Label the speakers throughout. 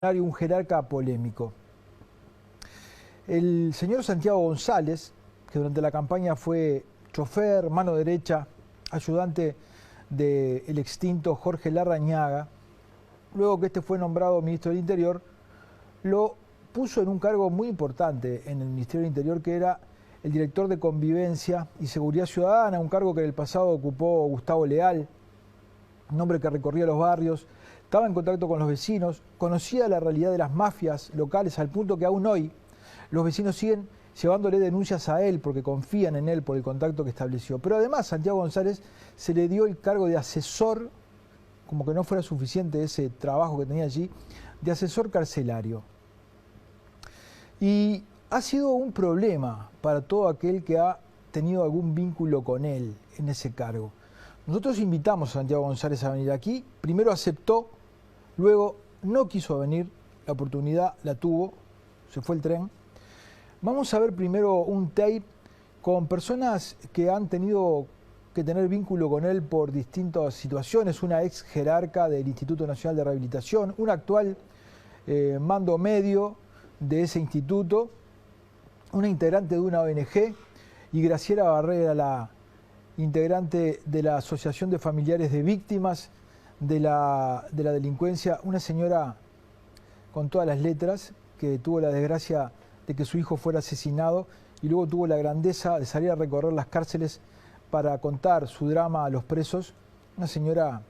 Speaker 1: un jerarca polémico. El señor Santiago González, que durante la campaña fue chofer, mano derecha, ayudante del extinto Jorge Larrañaga, luego que este fue nombrado ministro del Interior, lo puso en un cargo muy importante en el Ministerio del Interior, que era el director de Convivencia y Seguridad Ciudadana, un cargo que en el pasado ocupó Gustavo Leal, un hombre que recorría los barrios, estaba en contacto con los vecinos, conocía la realidad de las mafias locales al punto que aún hoy los vecinos siguen llevándole denuncias a él porque confían en él por el contacto que estableció. Pero además Santiago González se le dio el cargo de asesor, como que no fuera suficiente ese trabajo que tenía allí, de asesor carcelario. Y ha sido un problema para todo aquel que ha tenido algún vínculo con él en ese cargo. Nosotros invitamos a Santiago González a venir aquí, primero aceptó, luego no quiso venir, la oportunidad la tuvo, se fue el tren. Vamos a ver primero un tape con personas que han tenido que tener vínculo con él por distintas situaciones, una ex jerarca del Instituto Nacional de Rehabilitación, un actual mando medio de ese instituto, una integrante de una ONG, y Graciela Barrera, la integrante de la Asociación de Familiares de Víctimas de la Delincuencia, una señora con todas las letras que tuvo la desgracia de que su hijo fuera asesinado y luego tuvo la grandeza de salir a recorrer las cárceles para contar su drama a los presos. Una señora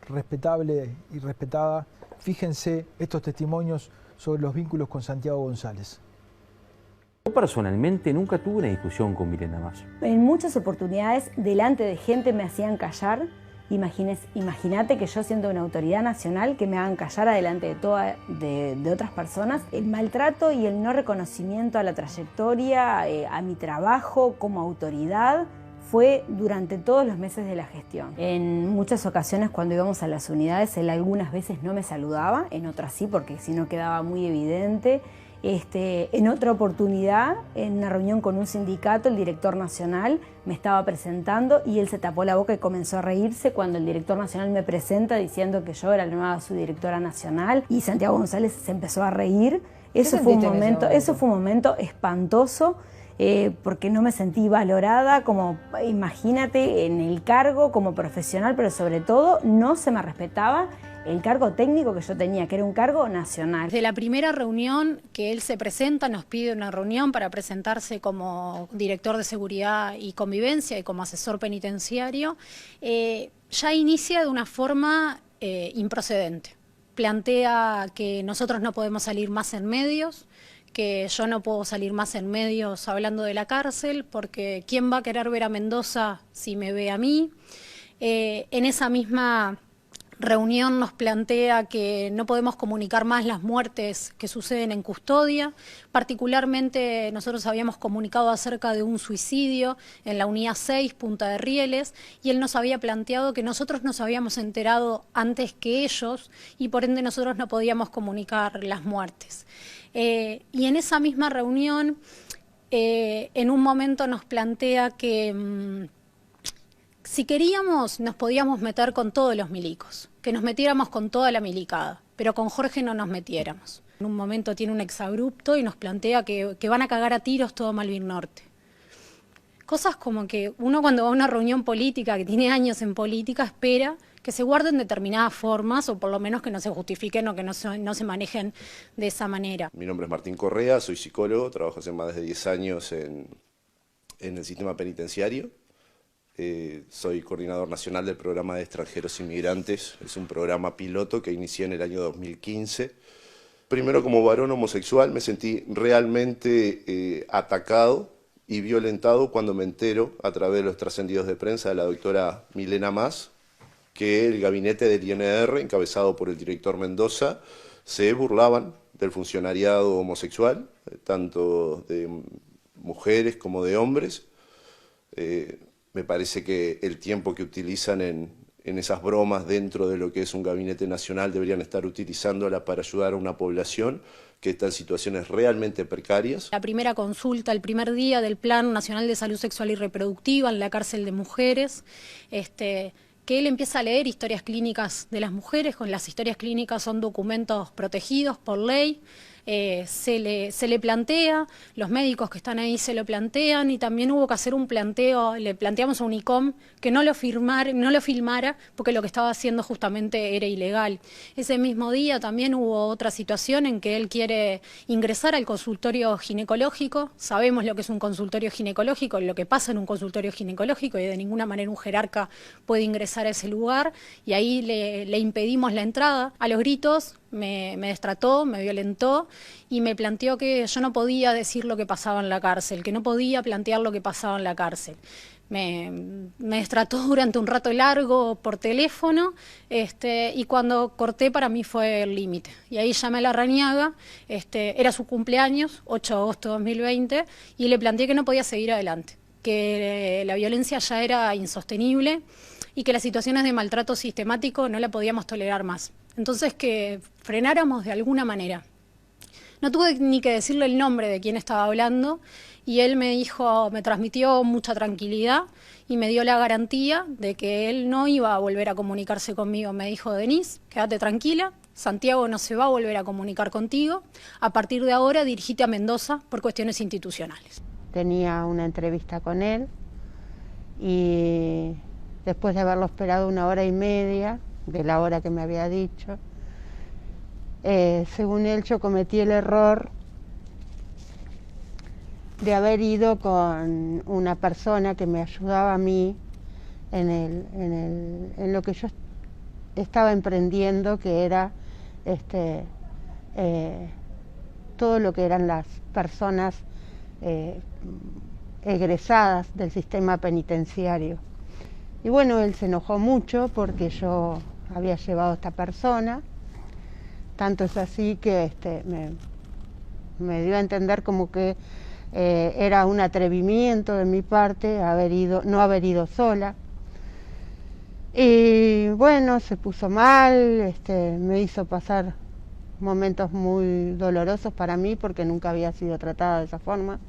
Speaker 1: respetable y respetada. Fíjense estos testimonios sobre los vínculos con Santiago González.
Speaker 2: Yo personalmente nunca tuve una discusión con Milena Mas.
Speaker 3: En muchas oportunidades, delante de gente me hacían callar. Imagínate que yo siendo una autoridad nacional que me hagan callar adelante de otras personas. El maltrato y el no reconocimiento a la trayectoria, a mi trabajo como autoridad, fue durante todos los meses de la gestión. En muchas ocasiones cuando íbamos a las unidades, él algunas veces no me saludaba, en otras sí, porque si no quedaba muy evidente. En otra oportunidad, en una reunión con un sindicato, el director nacional me estaba presentando y él se tapó la boca y comenzó a reírse cuando el director nacional me presenta diciendo que yo era la nueva subdirectora nacional, y Santiago González se empezó a reír. Eso fue un momento espantoso, porque no me sentí valorada como, imagínate, en el cargo como profesional, pero sobre todo no se me respetaba el cargo técnico que yo tenía, que era un cargo nacional.
Speaker 4: Desde la primera reunión que él se presenta, nos pide una reunión para presentarse como director de Seguridad y Convivencia y como asesor penitenciario, ya inicia de una forma improcedente. Plantea que nosotros no podemos salir más en medios, que yo no puedo salir más en medios hablando de la cárcel, porque ¿quién va a querer ver a Mendoza si me ve a mí? En esa misma reunión nos plantea que no podemos comunicar más las muertes que suceden en custodia. Particularmente nosotros habíamos comunicado acerca de un suicidio en la unidad 6, Punta de Rieles, y él nos había planteado que nosotros nos habíamos enterado antes que ellos y por ende nosotros no podíamos comunicar las muertes. Y en esa misma reunión, en un momento nos plantea que si queríamos, nos podíamos meter con todos los milicos, que nos metiéramos con toda la milicada, pero con Jorge no nos metiéramos. En un momento tiene un exabrupto y nos plantea que van a cagar a tiros todo Malvin Norte. Cosas como que uno cuando va a una reunión política, que tiene años en política, espera que se guarden determinadas formas o por lo menos que no se justifiquen o que no se manejen de esa manera.
Speaker 5: Mi nombre es Martín Correa, soy psicólogo, trabajo hace más de 10 años en el sistema penitenciario. Soy coordinador nacional del programa de extranjeros inmigrantes. Es un programa piloto que inicié en el año 2015. Primero, como varón homosexual, me sentí realmente atacado y violentado cuando me entero, a través de los trascendidos de prensa de la doctora Milena Mas, que el gabinete del INR, encabezado por el director Mendoza, se burlaban del funcionariado homosexual, tanto de mujeres como de hombres. Me parece que el tiempo que utilizan en esas bromas dentro de lo que es un gabinete nacional deberían estar utilizándola para ayudar a una población que está en situaciones realmente precarias.
Speaker 4: La primera consulta, el primer día del Plan Nacional de Salud Sexual y Reproductiva en la cárcel de mujeres, que él empieza a leer historias clínicas de las mujeres. Con las historias clínicas son documentos protegidos por ley. Se le plantea, los médicos que están ahí se lo plantean, y también hubo que hacer un planteo, le planteamos a Unicom que no lo filmara, porque lo que estaba haciendo justamente era ilegal. Ese mismo día también hubo otra situación en que él quiere ingresar al consultorio ginecológico. Sabemos lo que es un consultorio ginecológico, lo que pasa en un consultorio ginecológico, y de ninguna manera un jerarca puede ingresar a ese lugar, y ahí le impedimos la entrada. A los gritos me destrató, me violentó y me planteó que yo no podía decir lo que pasaba en la cárcel, que no podía plantear lo que pasaba en la cárcel. Me destrató durante un rato largo por teléfono, y cuando corté para mí fue el límite. Y ahí llamé a Larrañaga, era su cumpleaños, 8 de agosto de 2020, y le planteé que no podía seguir adelante, que la violencia ya era insostenible y que las situaciones de maltrato sistemático no la podíamos tolerar más. Entonces, que frenáramos de alguna manera. No tuve ni que decirle el nombre de quién estaba hablando, y él me dijo, me transmitió mucha tranquilidad y me dio la garantía de que él no iba a volver a comunicarse conmigo. Me dijo, Denise, quédate tranquila, Santiago no se va a volver a comunicar contigo. A partir de ahora, dirigite a Mendoza por cuestiones institucionales.
Speaker 6: Tenía una entrevista con él y después de haberlo esperado 1 hora y media, de la hora que me había dicho, según él yo cometí el error de haber ido con una persona que me ayudaba a mí en lo que yo estaba emprendiendo, que era todo lo que eran las personas egresadas del sistema penitenciario. Y bueno, él se enojó mucho porque yo había llevado a esta persona, tanto es así que me dio a entender como que era un atrevimiento de mi parte no haber ido sola. Y bueno, se puso mal, me hizo pasar momentos muy dolorosos para mí porque nunca había sido tratada de esa forma.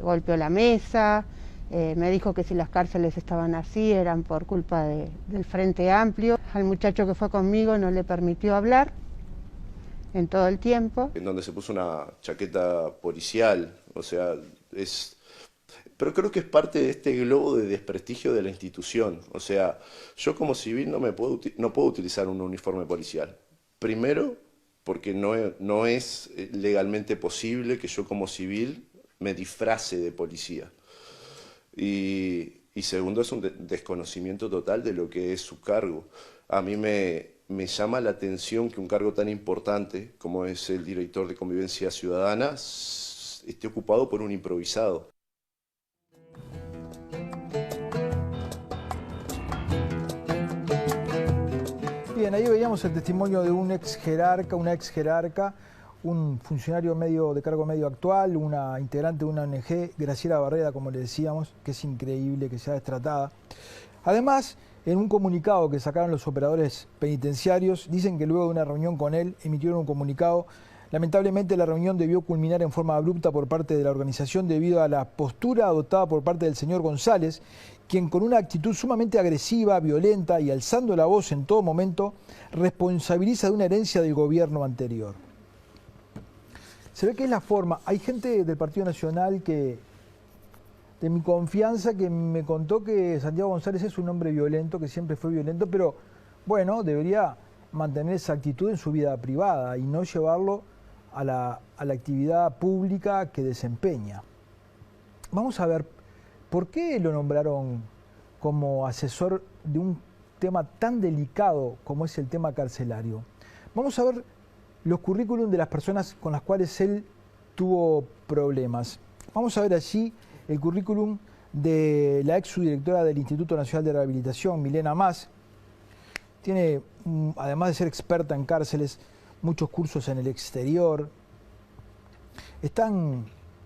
Speaker 6: Golpeó la mesa. Me dijo que si las cárceles estaban así eran por culpa del Frente Amplio. Al muchacho que fue conmigo no le permitió hablar en todo el tiempo.
Speaker 5: En donde se puso una chaqueta policial, o sea, pero creo que es parte de este globo de desprestigio de la institución. O sea, yo como civil no puedo utilizar un uniforme policial. Primero, porque no es legalmente posible que yo como civil me disfrace de policía. Y segundo, es un desconocimiento total de lo que es su cargo. A mí me llama la atención que un cargo tan importante como es el director de Convivencia Ciudadana esté ocupado por un improvisado.
Speaker 1: Bien, ahí veíamos el testimonio de un ex jerarca, una ex jerarca, un funcionario de cargo medio actual, una integrante de una ONG, Graciela Barreda, como le decíamos, que es increíble que sea destratada. Además, en un comunicado que sacaron los operadores penitenciarios, dicen que luego de una reunión con él emitieron un comunicado. Lamentablemente la reunión debió culminar en forma abrupta por parte de la organización debido a la postura adoptada por parte del señor González, quien con una actitud sumamente agresiva, violenta y alzando la voz en todo momento, responsabiliza de una herencia del gobierno anterior. Se ve que es la forma. Hay gente del Partido Nacional de mi confianza, que me contó que Santiago González es un hombre violento, que siempre fue violento, pero bueno, debería mantener esa actitud en su vida privada y no llevarlo a la actividad pública que desempeña. Vamos a ver, ¿por qué lo nombraron como asesor de un tema tan delicado como es el tema carcelario? Vamos a ver los currículum de las personas con las cuales él tuvo problemas. Vamos a ver allí el currículum de la ex subdirectora del Instituto Nacional de Rehabilitación, Milena Mas. Tiene, además de ser experta en cárceles, muchos cursos en el exterior. Están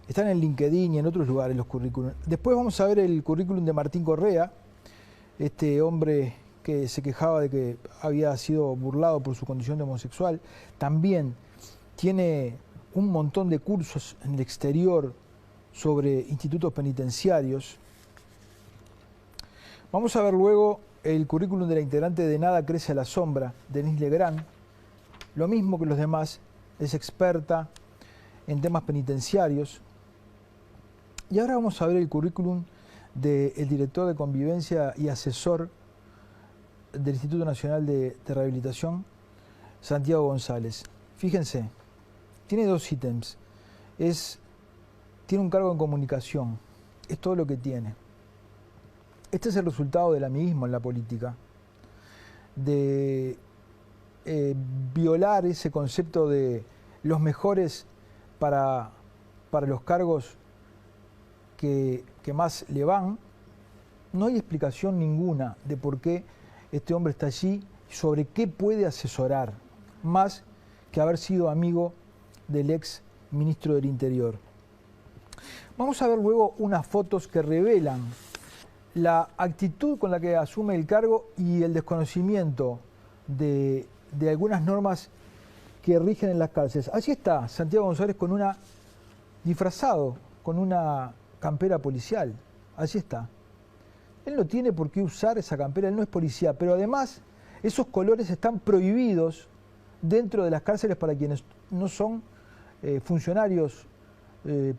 Speaker 1: en LinkedIn y en otros lugares los currículum. Después vamos a ver el currículum de Martín Correa, este hombre que se quejaba de que había sido burlado por su condición de homosexual. También tiene un montón de cursos en el exterior sobre institutos penitenciarios. Vamos a ver luego el currículum de la integrante de Nada Crece a la Sombra, Denise Legrand. Lo mismo que los demás, es experta en temas penitenciarios. Y ahora vamos a ver el currículum del director de Convivencia y asesor del Instituto Nacional de Rehabilitación, Santiago González. Fíjense, tiene 2 ítems. Tiene un cargo en comunicación, es todo lo que tiene. Este es el resultado del amiguismo en la política, de violar ese concepto de los mejores para los cargos que más le van. No hay explicación ninguna de por qué este hombre está allí, sobre qué puede asesorar, más que haber sido amigo del ex ministro del Interior. Vamos a ver luego unas fotos que revelan la actitud con la que asume el cargo y el desconocimiento de algunas normas que rigen en las cárceles. Allí está Santiago González disfrazado con una campera policial. Allí está. Él no tiene por qué usar esa campera, él no es policía, pero además esos colores están prohibidos dentro de las cárceles para quienes no son funcionarios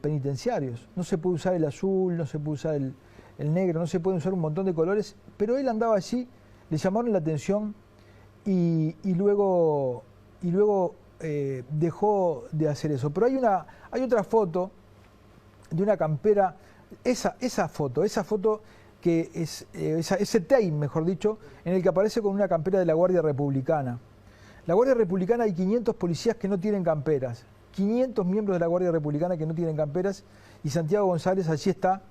Speaker 1: penitenciarios. No se puede usar el azul, no se puede usar el negro, no se puede usar un montón de colores, pero él andaba allí, le llamaron la atención y luego dejó de hacer eso. Pero hay otra foto de una campera, esa foto que es ese tape, mejor dicho, en el que aparece con una campera de la Guardia Republicana. La Guardia Republicana, hay 500 policías que no tienen camperas, 500 miembros de la Guardia Republicana que no tienen camperas, y Santiago González allí está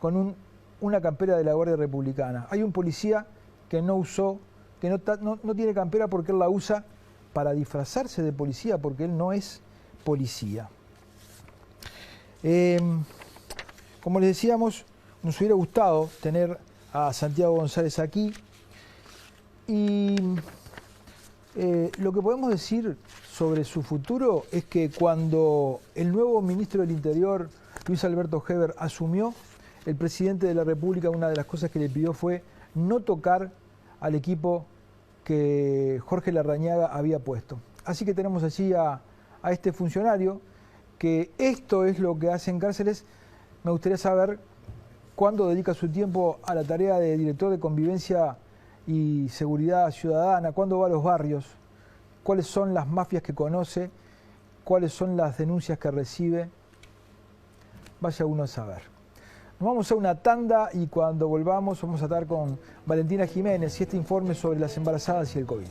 Speaker 1: con una campera de la Guardia Republicana. Hay un policía que no tiene campera porque él la usa para disfrazarse de policía, porque él no es policía. Como les decíamos, nos hubiera gustado tener a Santiago González aquí, y lo que podemos decir sobre su futuro es que cuando el nuevo ministro del Interior, Luis Alberto Heber, asumió, el presidente de la República, una de las cosas que le pidió fue no tocar al equipo que Jorge Larrañaga había puesto. Así que tenemos allí a este funcionario, que esto es lo que hace en cárceles. Me gustaría saber cuándo dedica su tiempo a la tarea de director de Convivencia y Seguridad Ciudadana, cuándo va a los barrios, cuáles son las mafias que conoce, cuáles son las denuncias que recibe. Vaya uno a saber. Nos vamos a una tanda y cuando volvamos vamos a estar con Valentina Jiménez y este informe sobre las embarazadas y el COVID.